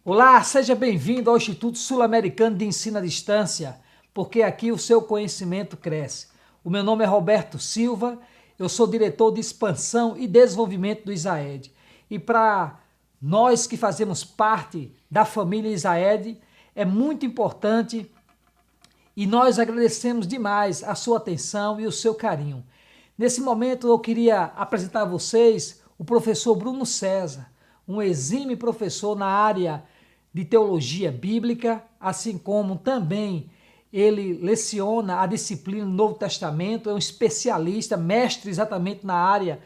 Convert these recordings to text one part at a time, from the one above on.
Olá, seja bem-vindo ao Instituto Sul-Americano de Ensino à Distância, porque aqui o seu conhecimento cresce. O meu nome é Roberto Silva, eu sou diretor de expansão e desenvolvimento do ISAED. E para nós que fazemos parte da família ISAED, é muito importante e nós agradecemos demais a sua atenção e o seu carinho. Nesse momento eu queria apresentar a vocês o professor Bruno César, um exímio professor na área de teologia bíblica, assim como também ele leciona a disciplina do Novo Testamento, é um especialista, mestre exatamente na área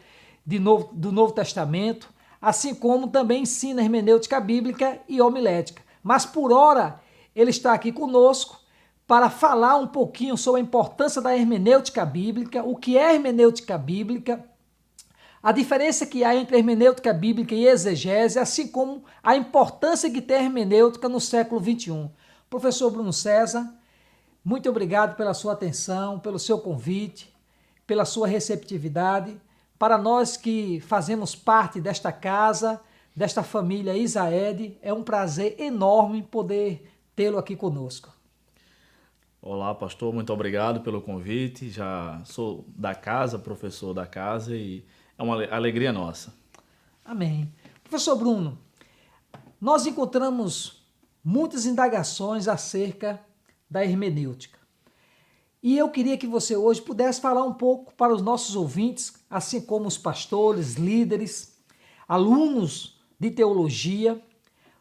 do Novo Testamento, assim como também ensina hermenêutica bíblica e homilética. Mas por hora ele está aqui conosco para falar um pouquinho sobre a importância da hermenêutica bíblica, o que é hermenêutica bíblica, a diferença que há entre hermenêutica bíblica e exegese, assim como a importância que tem a hermenêutica no século XXI. Professor Bruno César, muito obrigado pela sua atenção, pelo seu convite, pela sua receptividade. Para nós que fazemos parte desta casa, desta família ISAED, é um prazer enorme poder tê-lo aqui conosco. Olá, pastor, muito obrigado pelo convite. Já sou da casa, professor da casa e é uma alegria nossa. Amém. Professor Bruno, nós encontramos muitas indagações acerca da hermenêutica. E eu queria que você hoje pudesse falar um pouco para os nossos ouvintes, assim como os pastores, líderes, alunos de teologia,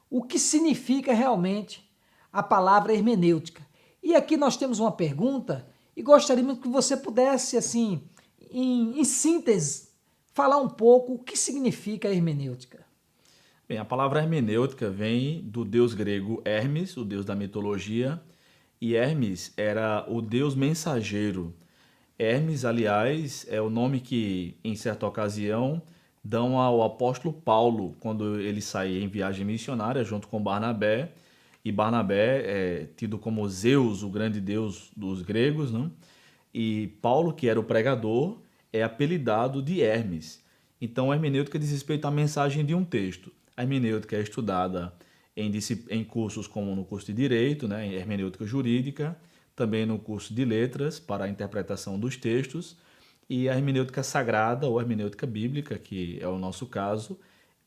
o que significa realmente a palavra hermenêutica. E aqui nós temos uma pergunta e gostaríamos que você pudesse, assim, em síntese, falar um pouco o que significa a hermenêutica. Bem, a palavra hermenêutica vem do deus grego Hermes, o deus da mitologia, e Hermes era o deus mensageiro. Hermes, aliás, é o nome que, em certa ocasião, dão ao apóstolo Paulo quando ele sai em viagem missionária junto com Barnabé. E Barnabé é tido como Zeus, o grande deus dos gregos, né? E Paulo, que era o pregador, é apelidado de Hermes. Então, a hermenêutica diz respeito à mensagem de um texto. A hermenêutica é estudada em cursos como no curso de Direito, né, em hermenêutica jurídica, também no curso de Letras, para a interpretação dos textos, e a hermenêutica sagrada, ou hermenêutica bíblica, que é o nosso caso,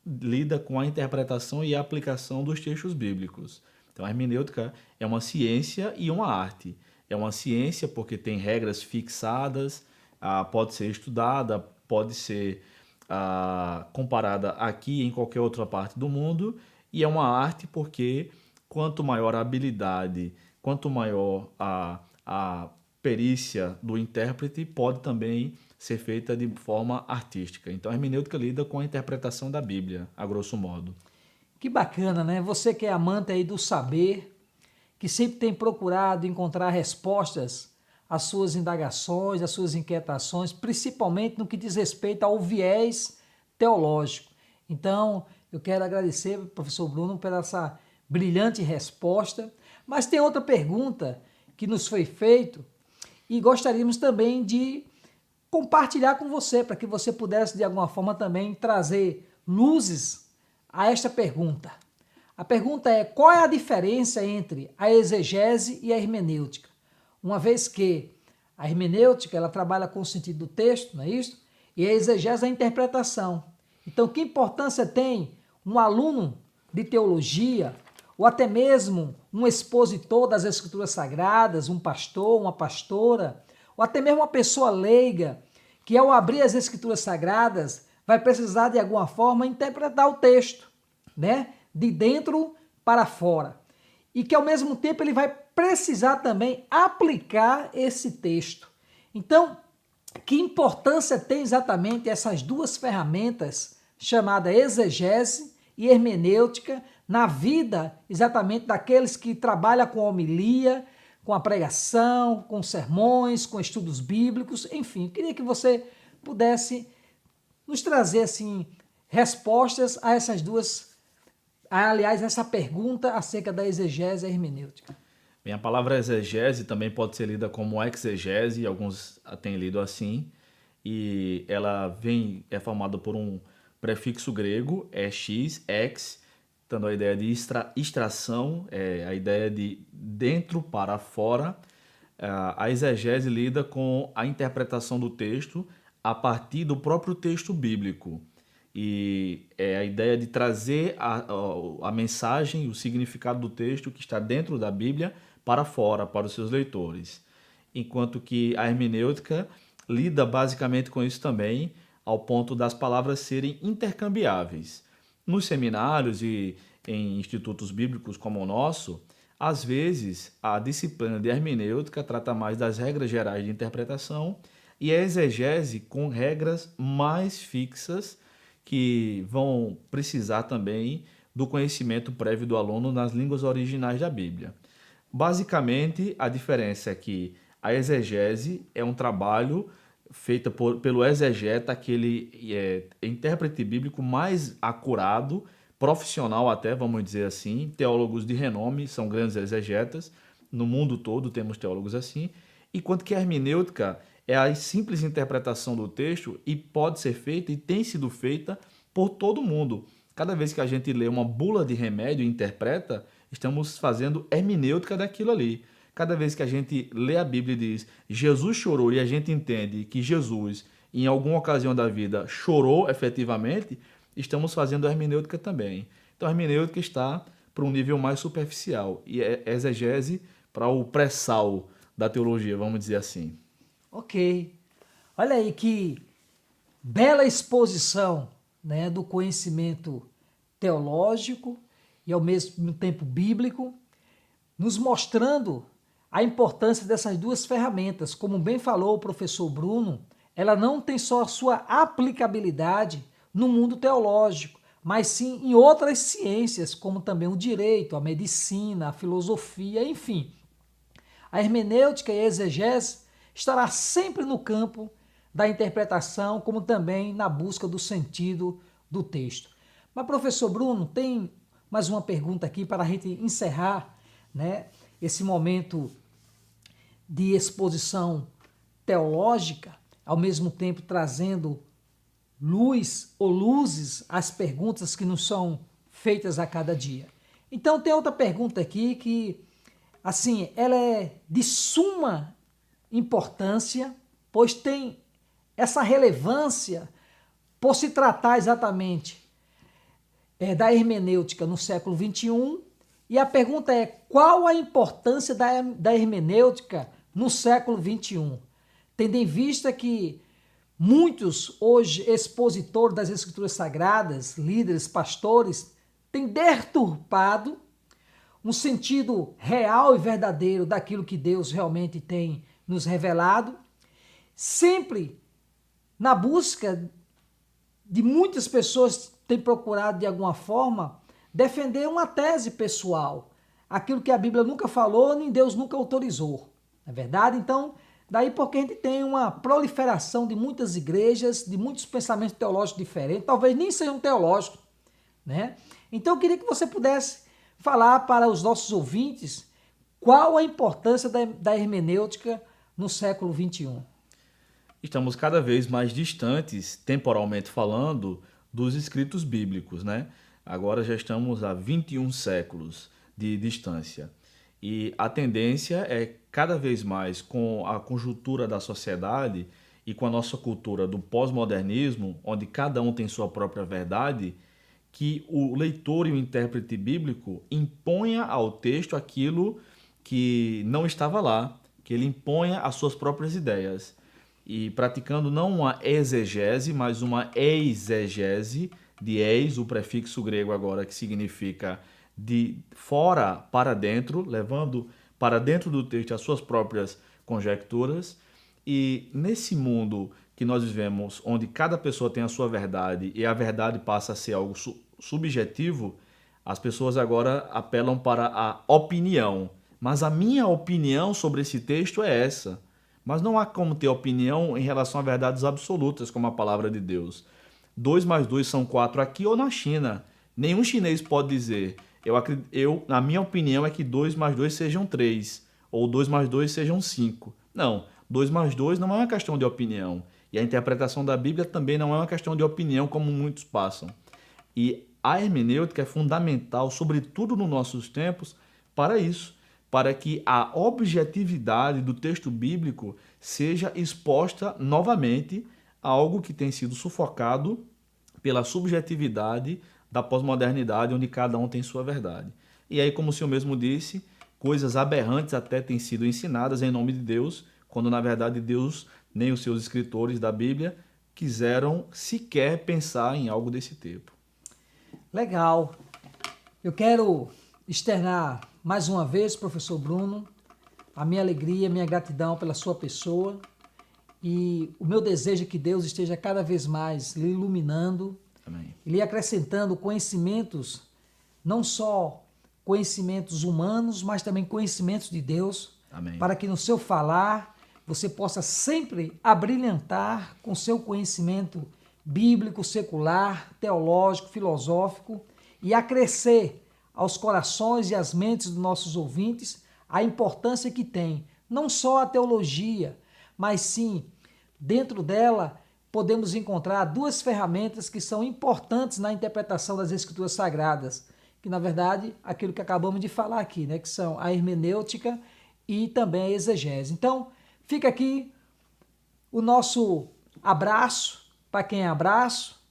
lida com a interpretação e a aplicação dos textos bíblicos. Então, a hermenêutica é uma ciência e uma arte. É uma ciência porque tem regras fixadas, pode ser estudada, pode ser comparada aqui e em qualquer outra parte do mundo, e é uma arte porque quanto maior a habilidade, quanto maior a perícia do intérprete, pode também ser feita de forma artística. Então, a hermenêutica lida com a interpretação da Bíblia, a grosso modo. Que bacana, né? Você que é amante aí do saber, que sempre tem procurado encontrar respostas às suas indagações, às suas inquietações, principalmente no que diz respeito ao viés teológico. Então, eu quero agradecer ao professor Bruno por essa brilhante resposta. Mas tem outra pergunta que nos foi feita e gostaríamos também de compartilhar com você, para que você pudesse, de alguma forma, também trazer luzes a esta pergunta. A pergunta é: qual é a diferença entre a exegese e a hermenêutica? Uma vez que a hermenêutica ela trabalha com o sentido do texto, não é isso? E a exegese é a interpretação. Então, que importância tem um aluno de teologia, ou até mesmo um expositor das Escrituras Sagradas, um pastor, uma pastora, ou até mesmo uma pessoa leiga, que ao abrir as Escrituras Sagradas vai precisar de alguma forma interpretar o texto, né? De dentro para fora. E que ao mesmo tempo ele vai precisar também aplicar esse texto. Então, que importância tem exatamente essas duas ferramentas, chamada exegese e hermenêutica, na vida exatamente daqueles que trabalham com a homilia, com a pregação, com sermões, com estudos bíblicos, enfim, queria que você pudesse nos trazer assim respostas a essas duas, aliás, essa pergunta acerca da exegese e hermenêutica. Bem, a palavra exegese também pode ser lida como exegese, alguns a têm lido assim, e ela é formada por um prefixo grego, é x, ex, citando a ideia de extração, a ideia de dentro para fora. A exegese lida com a interpretação do texto a partir do próprio texto bíblico. E é a ideia de trazer a mensagem, o significado do texto que está dentro da Bíblia para fora, para os seus leitores. Enquanto que a hermenêutica lida basicamente com isso também, ao ponto das palavras serem intercambiáveis. Nos seminários e em institutos bíblicos como o nosso, às vezes a disciplina de hermenêutica trata mais das regras gerais de interpretação e a exegese com regras mais fixas que vão precisar também do conhecimento prévio do aluno nas línguas originais da Bíblia. Basicamente, a diferença é que a exegese é um trabalho feito pelo exegeta, aquele intérprete bíblico mais acurado, profissional até, vamos dizer assim. Teólogos de renome são grandes exegetas, no mundo todo temos teólogos assim, enquanto que a hermenêutica é a simples interpretação do texto e pode ser feita e tem sido feita por todo mundo. Cada vez que a gente lê uma bula de remédio e interpreta, estamos fazendo hermenêutica daquilo ali. Cada vez que a gente lê a Bíblia e diz Jesus chorou e a gente entende que Jesus, em alguma ocasião da vida, chorou efetivamente, estamos fazendo hermenêutica também. Então a hermenêutica está para um nível mais superficial e é exegese para o pré-sal da teologia, vamos dizer assim. Ok. Olha aí que bela exposição, né, do conhecimento teológico e ao mesmo tempo bíblico, nos mostrando a importância dessas duas ferramentas. Como bem falou o professor Bruno, ela não tem só a sua aplicabilidade no mundo teológico, mas sim em outras ciências, como também o direito, a medicina, a filosofia, enfim. A hermenêutica e a exegese estará sempre no campo da interpretação, como também na busca do sentido do texto. Mas, professor Bruno, tem mais uma pergunta aqui para a gente encerrar, né, esse momento de exposição teológica, ao mesmo tempo trazendo luz ou luzes às perguntas que nos são feitas a cada dia. Então tem outra pergunta aqui que, assim, ela é de suma importância, pois tem essa relevância por se tratar exatamente da hermenêutica no século XXI. E a pergunta é: qual a importância da hermenêutica no século XXI? Tendo em vista que muitos, hoje, expositores das Escrituras Sagradas, líderes, pastores, têm deturpado um sentido real e verdadeiro daquilo que Deus realmente tem nos revelado, sempre na busca de muitas pessoas têm procurado, de alguma forma, defender uma tese pessoal, aquilo que a Bíblia nunca falou, nem Deus nunca autorizou. Não é verdade? Então, daí porque a gente tem uma proliferação de muitas igrejas, de muitos pensamentos teológicos diferentes, talvez nem sejam teológicos, né? Então eu queria que você pudesse falar para os nossos ouvintes qual a importância da hermenêutica no século XXI. Estamos cada vez mais distantes, temporalmente falando, dos escritos bíblicos, né? Agora já estamos a 21 séculos de distância. E a tendência é cada vez mais, com a conjuntura da sociedade e com a nossa cultura do pós-modernismo, onde cada um tem sua própria verdade, que o leitor e o intérprete bíblico imponha ao texto aquilo que não estava lá, que ele imponha as suas próprias ideias. E praticando não uma exegese, mas uma eisegese, de eis, o prefixo grego agora que significa de fora para dentro, levando para dentro do texto as suas próprias conjecturas. E nesse mundo que nós vivemos, onde cada pessoa tem a sua verdade e a verdade passa a ser algo subjetivo, as pessoas agora apelam para a opinião. Mas a minha opinião sobre esse texto é essa. Mas não há como ter opinião em relação a verdades absolutas, como a palavra de Deus. 2 mais 2 são 4 aqui ou na China. Nenhum chinês pode dizer, na minha opinião, é que 2 mais 2 sejam 3, ou 2 mais 2 sejam 5. Não, 2 mais 2 não é uma questão de opinião. E a interpretação da Bíblia também não é uma questão de opinião, como muitos passam. E a hermenêutica é fundamental, sobretudo nos nossos tempos, para isso, para que a objetividade do texto bíblico seja exposta novamente a algo que tem sido sufocado pela subjetividade da pós-modernidade, onde cada um tem sua verdade. E aí, como o senhor mesmo disse, coisas aberrantes até têm sido ensinadas em nome de Deus, quando na verdade Deus, nem os seus escritores da Bíblia, quiseram sequer pensar em algo desse tipo. Legal. Eu quero externar mais uma vez, professor Bruno, a minha alegria, minha gratidão pela sua pessoa e o meu desejo é que Deus esteja cada vez mais lhe iluminando, Amém. lhe acrescentando conhecimentos, não só conhecimentos humanos, mas também conhecimentos de Deus, Amém. para que no seu falar você possa sempre abrilhantar com seu conhecimento bíblico, secular, teológico, filosófico e acrescer aos corações e às mentes dos nossos ouvintes a importância que tem não só a teologia, mas sim, dentro dela, podemos encontrar duas ferramentas que são importantes na interpretação das Escrituras Sagradas, que na verdade, aquilo que acabamos de falar aqui, né, que são a hermenêutica e também a exegese. Então, fica aqui o nosso abraço para quem é abraço,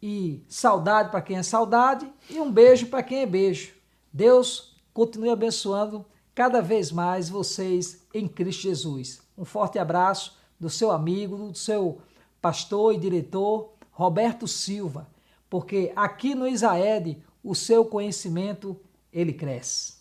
e saudade para quem é saudade, e um beijo para quem é beijo. Deus continue abençoando cada vez mais vocês em Cristo Jesus. Um forte abraço do seu amigo, do seu pastor e diretor, Roberto Silva, porque aqui no Isaed o seu conhecimento, ele cresce.